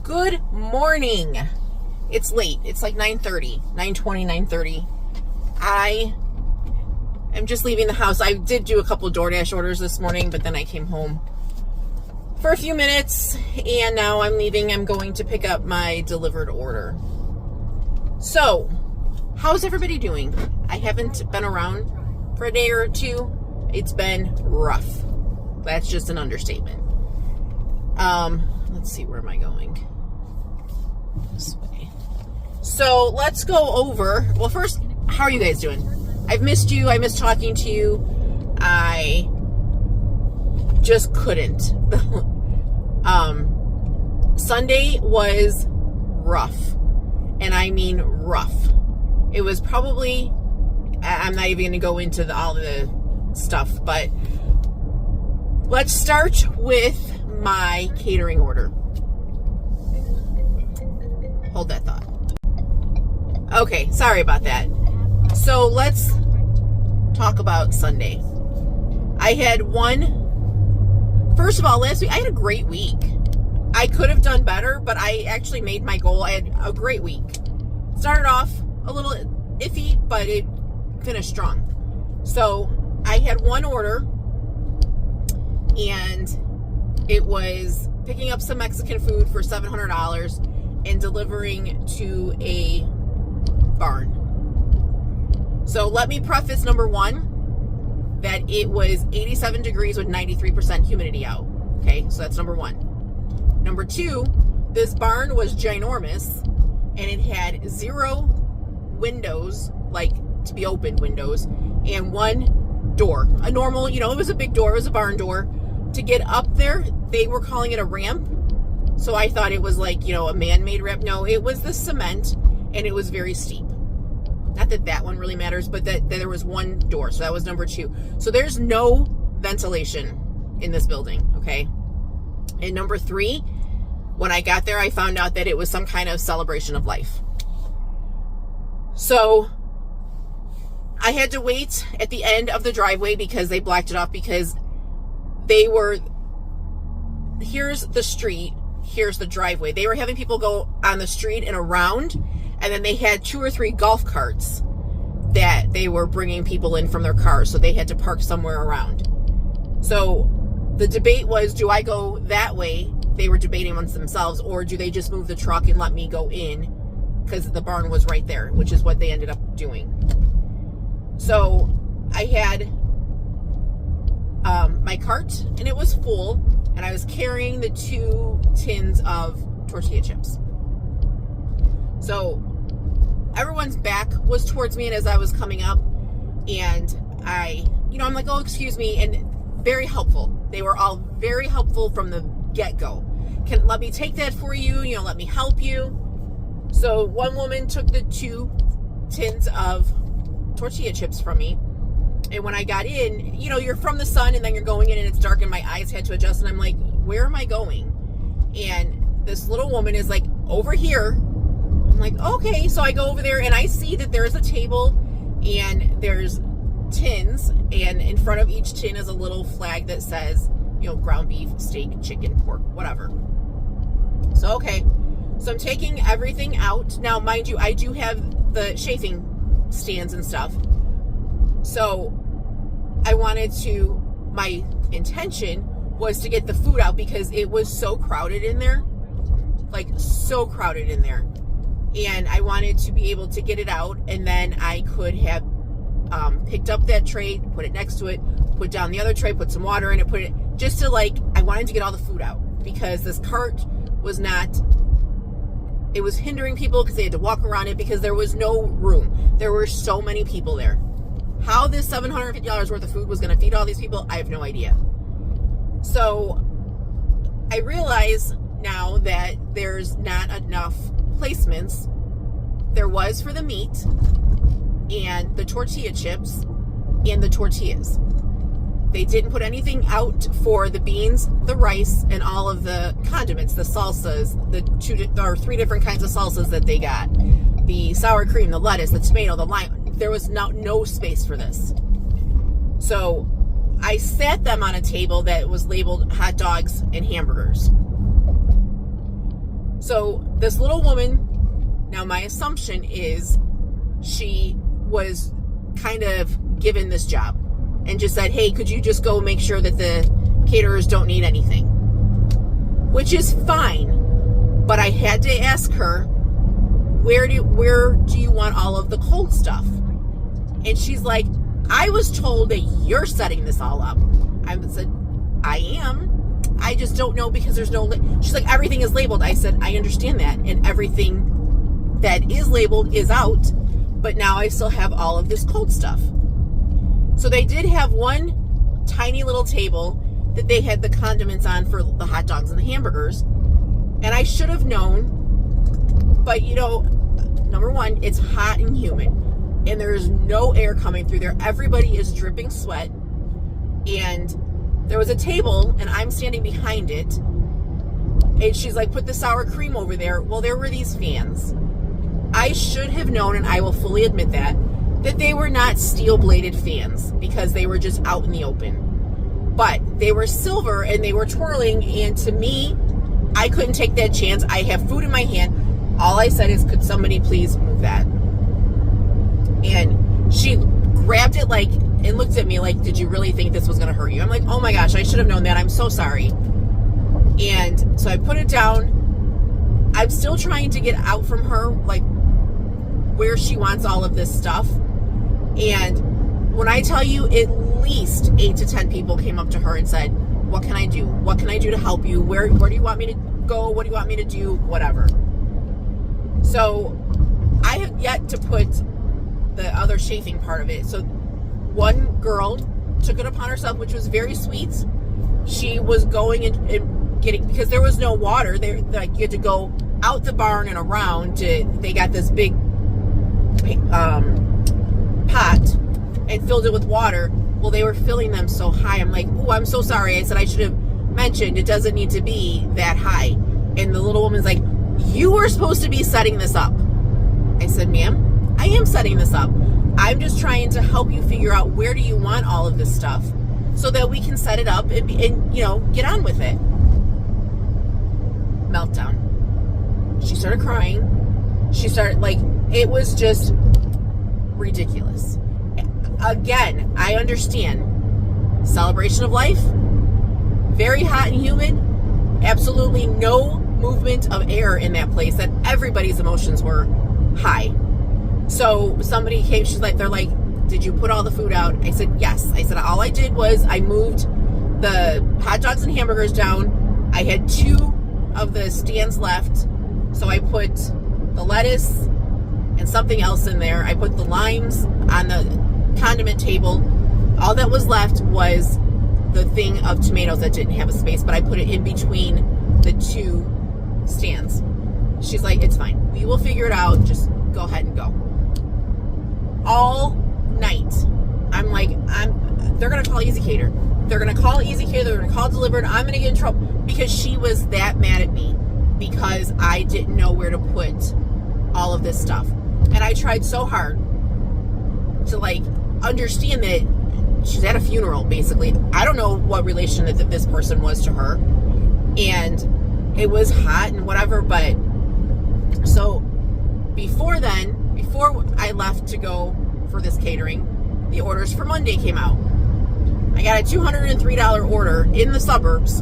Good morning. It's late. It's like 9:30, 9:20, 9:30. I am just leaving the house. I did do a couple DoorDash orders this morning, but then I came home for a few minutes, and now I'm leaving. I'm going to pick up my Dlivrd order. So, how's everybody doing? I haven't been around for a day or two. It's been rough. That's just an understatement. Let's see, where am I going? This way. So let's go over, well, first, how are you guys doing? I've missed you. I miss talking to you. I just couldn't. Sunday was rough, and I mean rough. It was probably, I'm not even going to go into all the stuff, but let's start with my catering order. Hold that thought. Okay, sorry about that. So let's talk about Sunday. I had first of all, last week, I had a great week. I could have done better, but I actually made my goal. I had a great week. Started off a little iffy, but it finished strong. So I had one order, and it was picking up some Mexican food for $700 and delivering to a barn. So let me preface, number one, that it was 87 degrees with 93% humidity out. Okay, so that's number one. Number two, this barn was ginormous, and it had 0 windows, like to be open windows, and one door. A normal, it was a big door, it was a barn door. To get up there, they were calling it a ramp. So I thought it was like, a man-made ramp. No, it was the cement, and it was very steep. Not that that one really matters, but that there was one door. So that was number two. So there's no ventilation in this building, okay? And number three, when I got there, I found out that it was some kind of celebration of life. So I had to wait at the end of the driveway because they blocked it off, because here's the street, here's the driveway. They were having people go on the street and around, and then they had 2 or 3 golf carts that they were bringing people in from their cars, so they had to park somewhere around. So the debate was, do I go that way? They were debating amongst themselves, or do they just move the truck and let me go in, because the barn was right there, which is what they ended up doing. So I had my cart, and it was full, and I was carrying the 2 tins of tortilla chips. So everyone's back was towards me, and as I was coming up, and I'm like, oh, excuse me, and very helpful. They were all very helpful from the get-go. Let me take that for you, let me help you. So one woman took the 2 tins of tortilla chips from me. And when I got in, you're from the sun, and then you're going in and it's dark, and my eyes had to adjust, and I'm like, where am I going? And this little woman is like, over here. I'm like, okay. So I go over there, and I see that there's a table, and there's tins, and in front of each tin is a little flag that says, ground beef, steak, chicken, pork, whatever. So, okay. So I'm taking everything out. Now, mind you, I do have the chafing stands and stuff. So my intention was to get the food out, because it was so crowded in there, like so crowded in there. And I wanted to be able to get it out, and then I could have picked up that tray, put it next to it, put down the other tray, put some water in it, I wanted to get all the food out, because this cart it was hindering people, because they had to walk around it, because there was no room. There were so many people there. How this $750 worth of food was going to feed all these people, I have no idea. So I realize now that there's not enough placements. There was for the meat and the tortilla chips and the tortillas. They didn't put anything out for the beans, the rice, and all of the condiments, the salsas, there are 3 different kinds of salsas that they got. The sour cream, the lettuce, the tomato, the lime. There was no space for this. So I sat them on a table that was labeled hot dogs and hamburgers. So this little woman, now my assumption is she was kind of given this job and just said, hey, could you just go make sure that the caterers don't need anything? Which is fine, but I had to ask her, where do you want all of the cold stuff? And she's like, I was told that you're setting this all up. I said, I am. I just don't know because there's no, she's like, everything is labeled. I said, I understand that. And everything that is labeled is out. But now I still have all of this cold stuff. So they did have one tiny little table that they had the condiments on for the hot dogs and the hamburgers. And I should have known. But, you know, number one, it's hot and humid. And there's no air coming through there. Everybody is dripping sweat. And there was a table, and I'm standing behind it. And she's like, put the sour cream over there. Well, there were these fans. I should have known, and I will fully admit that they were not steel-bladed fans because they were just out in the open. But they were silver, and they were twirling, and to me, I couldn't take that chance. I have food in my hand. All I said is, could somebody please move that? And she grabbed it like, and looked at me like, did you really think this was going to hurt you? I'm like, oh my gosh, I should have known that. I'm so sorry. And so I put it down. I'm still trying to get out from her, like, where she wants all of this stuff. And when I tell you, at least 8 to 10 people came up to her and said, what can I do? What can I do to help you? Where do you want me to go? What do you want me to do? Whatever. So I have yet to put the other chafing part of it. So one girl took it upon herself, which was very sweet. She was going and getting, because there was no water there, like you had to go out the barn and around they got this big pot and filled it with water. Well, they were filling them so high. I'm like, oh, I'm so sorry. I said, I should have mentioned it doesn't need to be that high. And the little woman's like, you were supposed to be setting this up. I said, ma'am, I am setting this up. I'm just trying to help you figure out where do you want all of this stuff so that we can set it up and you know, get on with it. Meltdown. She started crying. She started, like, it was just ridiculous. Again, I understand. Celebration of life. Very hot and humid. Absolutely no movement of air in that place, that everybody's emotions were high. So somebody came, they're like, did you put all the food out? I said, yes. I said, all I did was I moved the hot dogs and hamburgers down. I had 2 of the stands left. So I put the lettuce and something else in there. I put the limes on the condiment table. All that was left was the thing of tomatoes that didn't have a space, but I put it in between the 2 stands. She's like, it's fine. We will figure it out. Just go ahead and go. All night, I'm like, they're going to call Easy Cater. They're going to call Easy Cater. They're going to call Dlivrd. I'm going to get in trouble because she was that mad at me because I didn't know where to put all of this stuff. And I tried so hard to, like, understand that she's at a funeral, basically. I don't know what relation that this person was to her. And it was hot and whatever, but so before I left to go for this catering, the orders for Monday came out. I got a $203 order in the suburbs,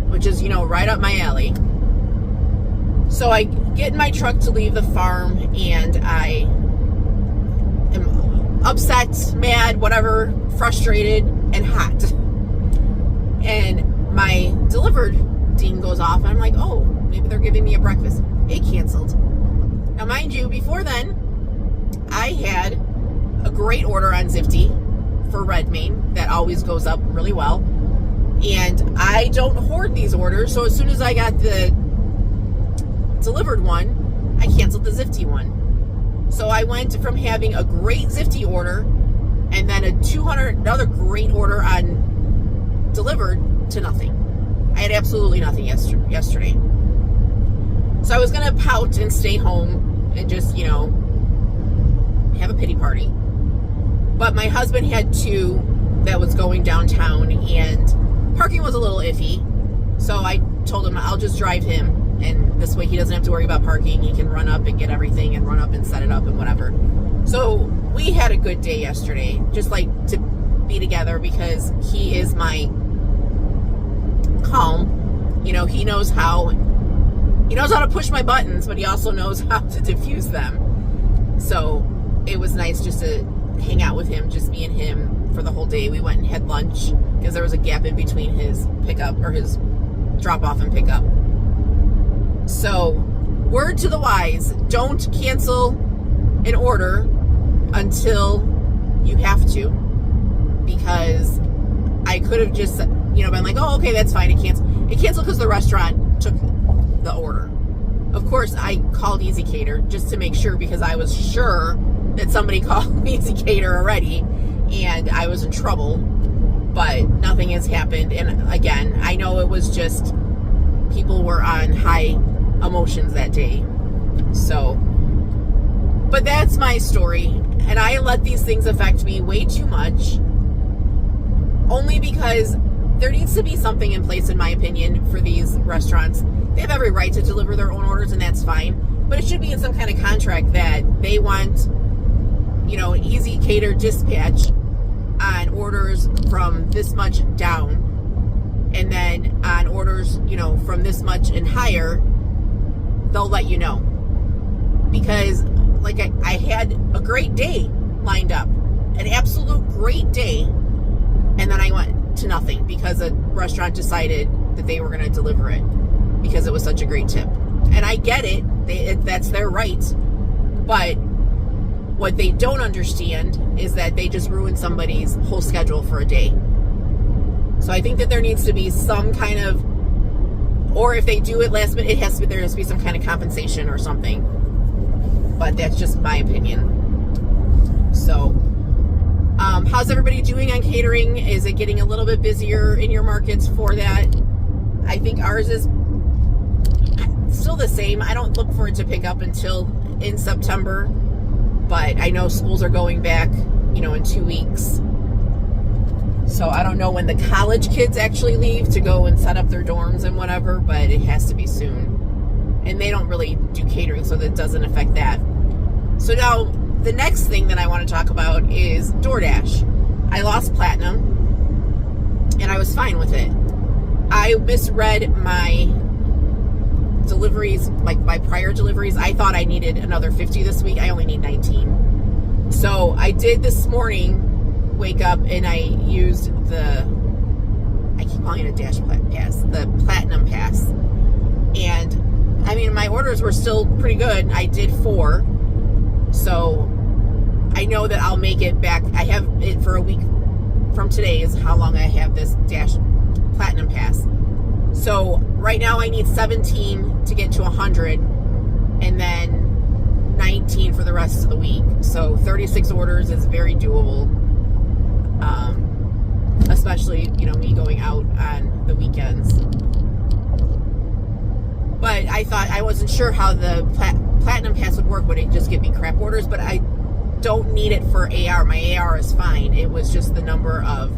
which is, you know, right up my alley. So I get in my truck to leave the farm, and I am upset, mad, whatever, frustrated, and hot. And my Dlivrd ding goes off, and I'm like, oh, maybe they're giving me a breakfast. It canceled. Now, mind you, before then, I had a great order on Zifty for red Maine that always goes up really well. And I don't hoard these orders, so as soon as I got the Dlivrd one, I canceled the Zifty one. So I went from having a great Zifty order and then another great order on Dlivrd to nothing. I had absolutely nothing yesterday. So I was going to pout and stay home and just, you know, have a pity party. But my husband had 2 that was going downtown, and parking was a little iffy. So I told him I'll just drive him and this way he doesn't have to worry about parking. He can run up and get everything and run up and set it up and whatever. So we had a good day yesterday, just like to be together, because he is my calm. You know, he knows how to push my buttons, but he also knows how to diffuse them. So it was nice just to hang out with him, just me and him for the whole day. We went and had lunch because there was a gap in between his pickup, or his drop off and pickup. So word to the wise, don't cancel an order until you have to, because I could have just, been like, oh, okay, that's fine. It canceled because the restaurant took the order. Of course, I called Easy Cater just to make sure, because I was sure that somebody called Easy Cater already and I was in trouble, but nothing has happened. And again, I know it was just people were on high emotions that day. So, but that's my story. And I let these things affect me way too much, only because there needs to be something in place, in my opinion, for these restaurants. They have every right to deliver their own orders, and that's fine. But it should be in some kind of contract that they want, an Easy Cater dispatch on orders from this much down. And then on orders, from this much and higher, they'll let you know. Because, like, I had a great day lined up. An absolute great day. And then I went to nothing because a restaurant decided that they were going to deliver it because it was such a great tip. And I get it. That's their right. But what they don't understand is that they just ruined somebody's whole schedule for a day. So I think that there needs to be some kind of, or if they do it last minute, there has to be some kind of compensation or something. But that's just my opinion. So, how's everybody doing on catering? Is it getting a little bit busier in your markets for that? I think ours is still the same. I don't look for it to pick up until in September, but I know schools are going back, in 2 weeks. So I don't know when the college kids actually leave to go and set up their dorms and whatever, but it has to be soon. And they don't really do catering, so that doesn't affect that. So now the next thing that I want to talk about is DoorDash. I lost Platinum, and I was fine with it. I misread my deliveries, like my prior deliveries. I thought I needed another 50 this week. I only need 19. So I did this morning wake up and I used I keep calling it a dash pass, the Platinum Pass. And I mean, my orders were still pretty good. I did 4. So I know that I'll make it back. I have it for a week from today is how long I have this Platinum Pass. So right now I need 17 to get to 100, and then 19 for the rest of the week. So 36 orders is very doable, especially, me going out on the weekends. But I wasn't sure how the Platinum Pass would work. Would it just give me crap orders? But I don't need it for AR. My AR is fine. It was just the number of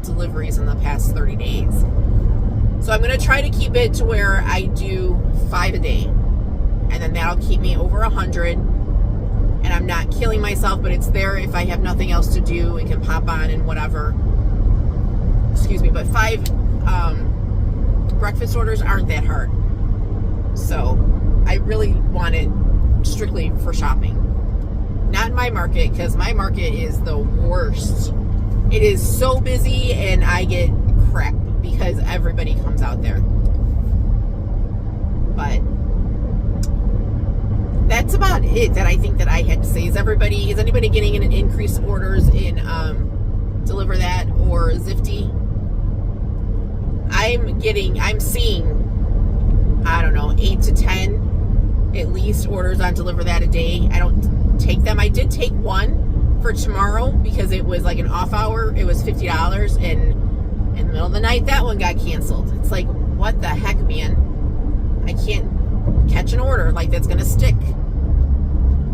deliveries in the past 30 days. So I'm going to try to keep it to where I do 5 a day. And then that'll keep me over 100. And I'm not killing myself, but it's there if I have nothing else to do. It can pop on and whatever. Excuse me, but 5 breakfast orders aren't that hard. So I really want it strictly for shopping. Not my market, because my market is the worst. It is so busy and I get crap because everybody comes out there. But that's about it that I think that I had to say. Is anybody getting an increased orders in Deliver That or Zifty? I'm seeing, I don't know, 8 to 10 at least orders on Deliver That a day. I don't take them. I did take one for tomorrow because it was like an off hour. It was $50, and in the middle of the night, that one got canceled. It's like, what the heck, man? I can't catch an order like that's going to stick.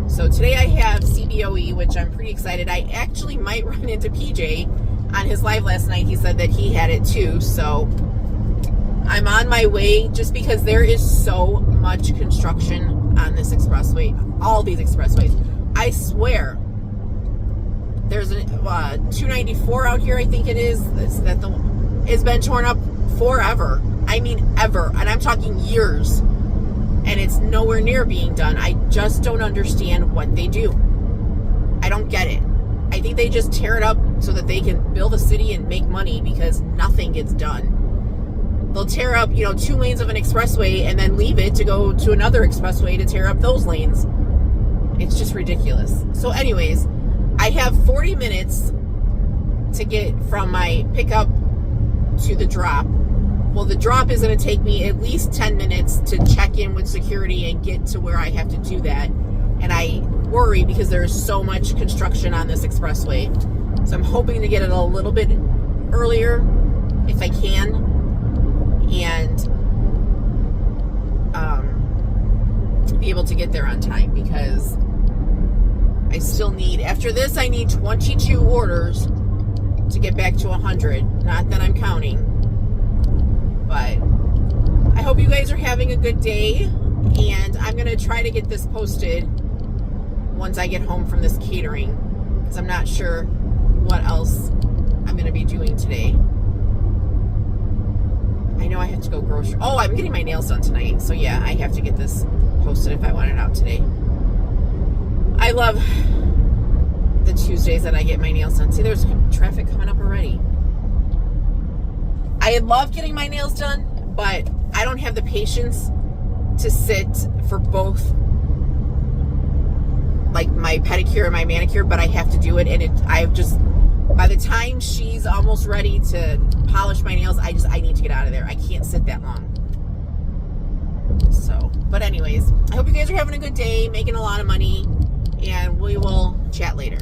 So today I have CBOE, which I'm pretty excited. I actually might run into PJ on his live last night. He said that he had it too, so I'm on my way just because there is so much construction on this expressway, all these expressways. I swear, there's a 294 out here, I think it is, it's been torn up forever. I mean, ever. And I'm talking years. And it's nowhere near being done. I just don't understand what they do. I don't get it. I think they just tear it up so that they can build a city and make money because nothing gets done. They'll tear up, 2 lanes of an expressway and then leave it to go to another expressway to tear up those lanes. It's just ridiculous. So anyways, I have 40 minutes to get from my pickup to the drop. Well, the drop is going to take me at least 10 minutes to check in with security and get to where I have to do that. And I worry because there's so much construction on this expressway. So I'm hoping to get it a little bit earlier if I can. And be able to get there on time because I still need, after this, I need 22 orders to get back to 100. Not that I'm counting. But I hope you guys are having a good day, and I'm going to try to get this posted once I get home from this catering, because I'm not sure what else I'm going to be doing today. I know I have to go grocery. Oh, I'm getting my nails done tonight, so yeah, I have to get this posted if I want it out today. I love the Tuesdays that I get my nails done. See, there's traffic coming up already. I love getting my nails done, but I don't have the patience to sit for both, like my pedicure and my manicure, but I have to do it. And by the time she's almost ready to polish my nails, I need to get out of there. I can't sit that long. So, but anyways, I hope you guys are having a good day, making a lot of money, and we will chat later.